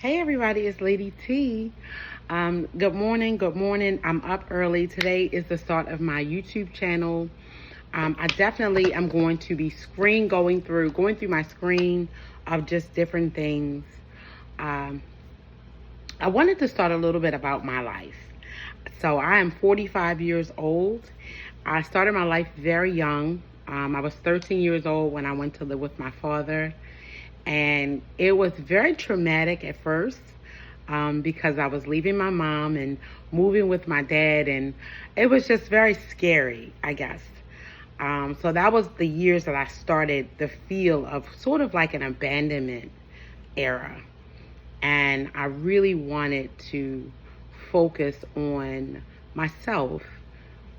Hey everybody, it's Lady T. Good morning, good morning. I'm up early. Today is the start of my YouTube channel. I definitely am going to be going through my screen of just different things. Um, I wanted to start a little bit about my life. So I am 45 years old. I started my life very young. I was 13 years old when I went to live with my father. And it was very traumatic at first because I was leaving my mom and moving with my dad. And it was just very scary, I guess. So that was the years that I started the feel of sort of like an abandonment era. And I really wanted to focus on myself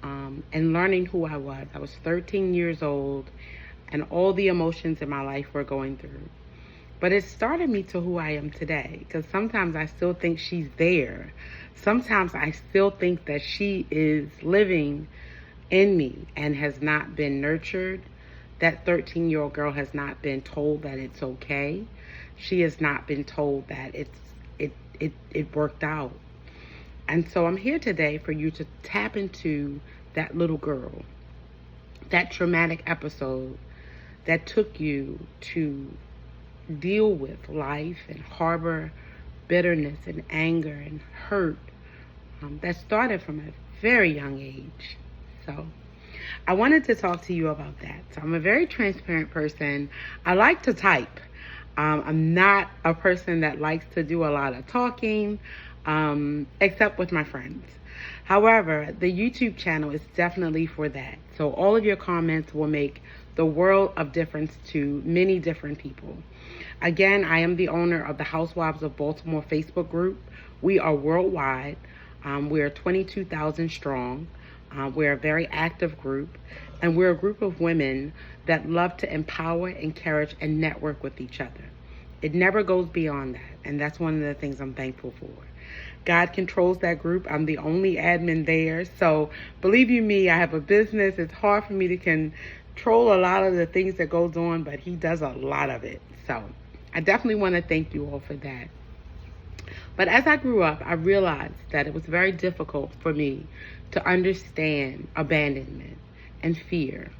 and learning who I was. I was 13 years old, and all the emotions in my life were going through. But it started me to who I am today, because sometimes I still think she's there. Sometimes I still think that she is living in me and has not been nurtured. That 13-year-old girl has not been told that it's okay. She has not been told that it worked out. And so I'm here today for you to tap into that little girl, that traumatic episode that took you to deal with life and harbor bitterness and anger and hurt that started from a very young age. So I wanted to talk to you about that. So I'm a very transparent person. I like to type. I'm not a person that likes to do a lot of talking, except with my friends. However, the YouTube channel is definitely for that. So all of your comments will make the world of difference to many different people. Again, I am the owner of the Housewives of Baltimore Facebook group. We are worldwide. We're 22,000 strong. We're a very active group, and we're a group of women that love to empower, encourage, and network with each other. It never goes beyond that, and that's one of the things I'm thankful for. God controls that group. I'm the only admin there, so believe you me, I have a business. It's hard for me to control a lot of the things that goes on, but he does a lot of it. So I definitely want to thank you all for that. But as I grew up, I realized that it was very difficult for me to understand abandonment and fear.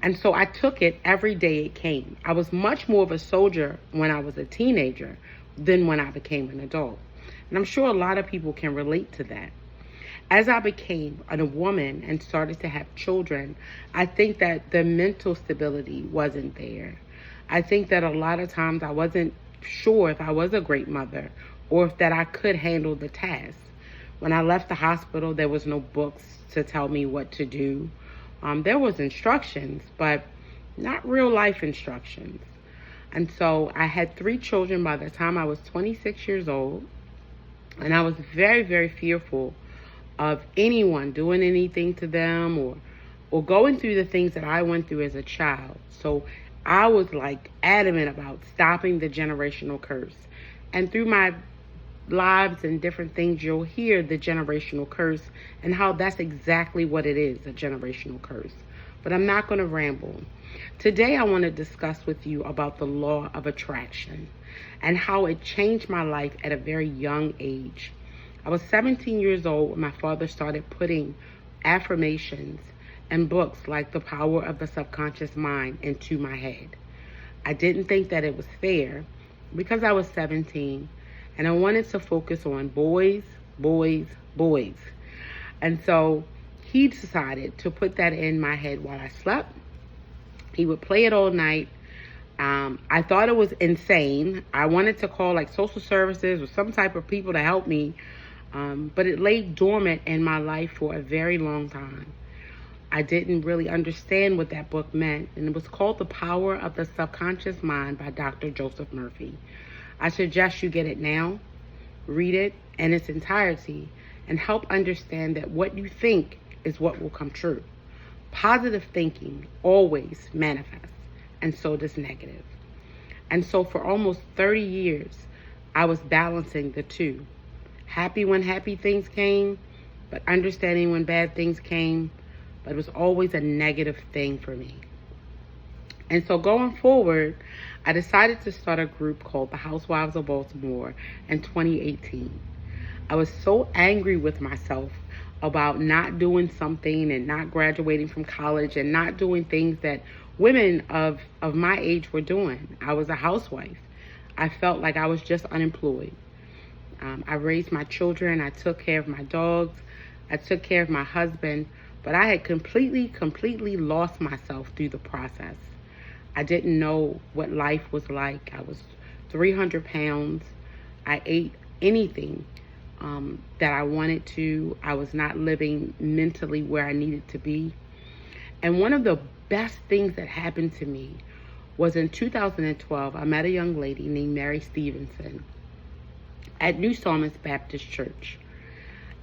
And so I took it every day it came. I was much more of a soldier when I was a teenager than when I became an adult. And I'm sure a lot of people can relate to that. As I became a woman and started to have children, I think that the mental stability wasn't there. I think that a lot of times I wasn't sure if I was a great mother or if that I could handle the task. When I left the hospital, there was no books to tell me what to do. There was instructions, but not real life instructions. And so I had 3 children by the time I was 26 years old. And I was very, very fearful of anyone doing anything to them or going through the things that I went through as a child. So I was like adamant about stopping the generational curse. And through my lives and different things, you'll hear the generational curse and how that's exactly what it is, a generational curse. But I'm not going to ramble. Today I want to discuss with you about the law of attraction and how it changed my life at a very young age. I was 17 years old when my father started putting affirmations and books like The Power of the Subconscious Mind into my head. I didn't think that it was fair because I was 17 and I wanted to focus on boys, boys, boys. And so he decided to put that in my head while I slept. He would play it all night. I thought it was insane. I wanted to call like social services or some type of people to help me. But it lay dormant in my life for a very long time. I didn't really understand what that book meant. And it was called The Power of the Subconscious Mind by Dr. Joseph Murphy. I suggest you get it now, read it in its entirety, and help understand that what you think is what will come true. Positive thinking always manifests, and so does negative. And so for almost 30 years, I was balancing the two. Happy when happy things came, but understanding when bad things came, but it was always a negative thing for me. And so going forward, I decided to start a group called the Housewives of Baltimore in 2018. I was so angry with myself about not doing something and not graduating from college and not doing things that women of my age were doing. I was a housewife. I felt like I was just unemployed. I raised my children. I took care of my dogs. I took care of my husband. But I had completely lost myself through the process. I didn't know what life was like. I was 300 pounds. I ate anything that I wanted to. I was not living mentally where I needed to be. And one of the best things that happened to me was in 2012, I met a young lady named Mary Stevenson at New Psalmist Baptist Church.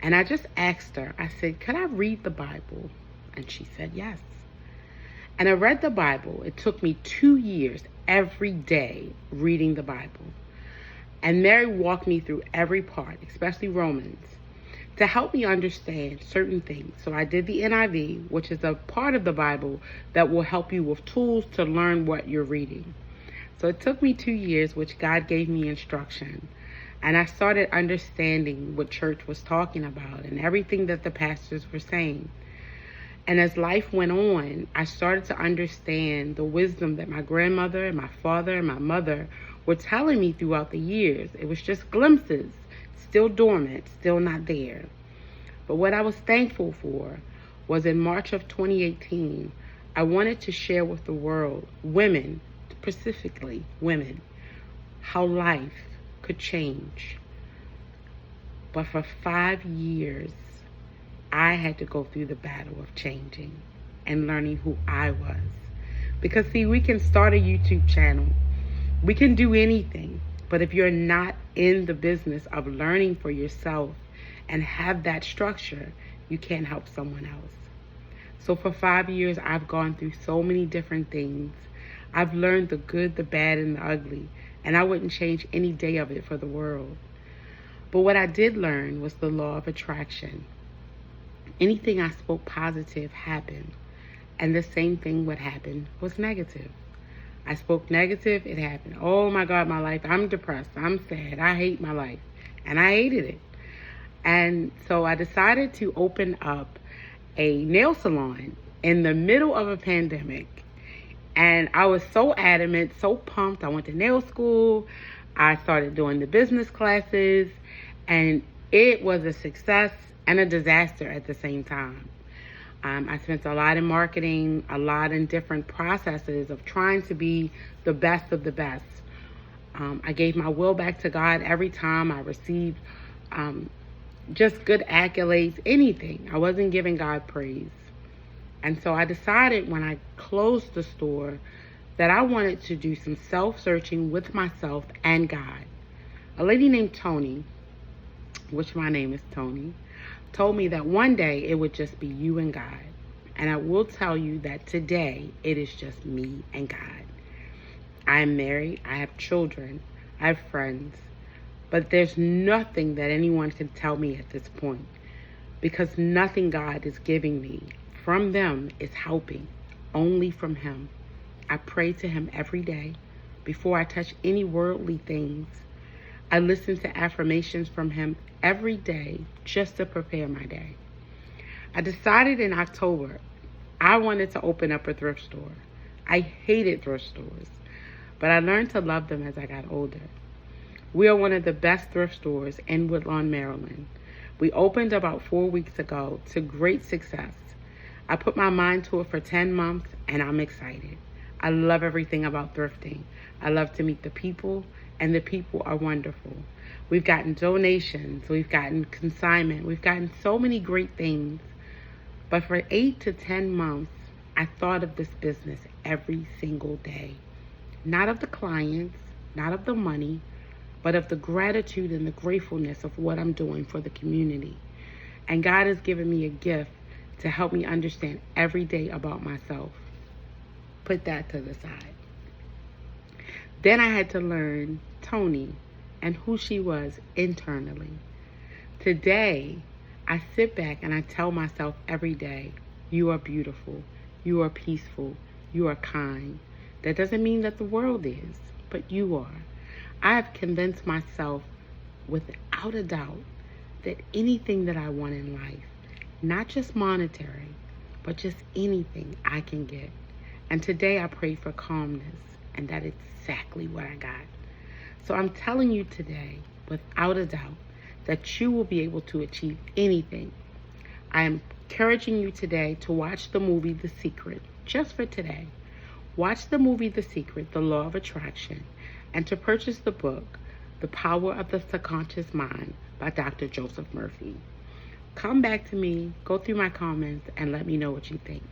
And I just asked her, I said, could I read the Bible? And she said yes. And I read the Bible. It took me 2 years every day reading the Bible. And Mary walked me through every part, especially Romans, to help me understand certain things. So I did the NIV, which is a part of the Bible that will help you with tools to learn what you're reading. So it took me 2 years, which God gave me instruction. And I started understanding what church was talking about and everything that the pastors were saying. And as life went on, I started to understand the wisdom that my grandmother and my father and my mother were telling me throughout the years. It was just glimpses, still dormant, still not there. But what I was thankful for was in March of 2018, I wanted to share with the world, women, specifically women, how life could change. But for 5 years, I had to go through the battle of changing and learning who I was. Because see, we can start a YouTube channel. We can do anything. But if you're not in the business of learning for yourself and have that structure, you can't help someone else. So for 5 years, I've gone through so many different things. I've learned the good, the bad, and the ugly. And I wouldn't change any day of it for the world. But what I did learn was the law of attraction. Anything I spoke positive happened. And the same thing what happened was negative. I spoke negative, it happened. Oh my God, my life, I'm depressed, I'm sad, I hate my life. And I hated it. And so I decided to open up a nail salon in the middle of a pandemic. And I was so adamant, so pumped. I went to nail school. I started doing the business classes. And it was a success and a disaster at the same time. I spent a lot in marketing, a lot in different processes of trying to be the best of the best. I gave my will back to God every time I received just good accolades, anything. I wasn't giving God praise. And so I decided when I closed the store that I wanted to do some self-searching with myself and God. A lady named Tony, which my name is Tony, told me that one day it would just be you and God. And I will tell you that today it is just me and God. I am married, I have children, I have friends, but there's nothing that anyone can tell me at this point, because nothing God is giving me from them is helping, only from Him. I pray to Him every day before I touch any worldly things. I listen to affirmations from Him every day just to prepare my day. I decided in October I wanted to open up a thrift store. I hated thrift stores, but I learned to love them as I got older. We are one of the best thrift stores in Woodlawn, Maryland. We opened about 4 weeks ago to great success. I put my mind to it for 10 months and I'm excited. I love everything about thrifting. I love to meet the people, and the people are wonderful. We've gotten donations, we've gotten consignment, we've gotten so many great things. But for 8 to 10 months, I thought of this business every single day. Not of the clients, not of the money, but of the gratitude and the gratefulness of what I'm doing for the community. And God has given me a gift to help me understand every day about myself. Put that to the side. Then I had to learn Tony and who she was internally. Today, I sit back and I tell myself every day, you are beautiful, you are peaceful, you are kind, That doesn't mean that the world is, but you are. I have convinced myself without a doubt that anything that I want in life, not just monetary, but just anything I can get. And today I pray for calmness, and that is exactly what I got. So I'm telling you today, without a doubt, that you will be able to achieve anything. I am encouraging you today to watch the movie The Secret, just for today. Watch the movie The Secret, The Law of Attraction, and to purchase the book, The Power of the Subconscious Mind by Dr. Joseph Murphy. Come back to me, go through my comments, and let me know what you think.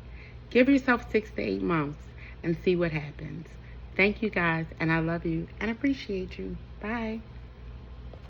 Give yourself 6 to 8 months and see what happens. Thank you guys, and I love you and appreciate you. Bye.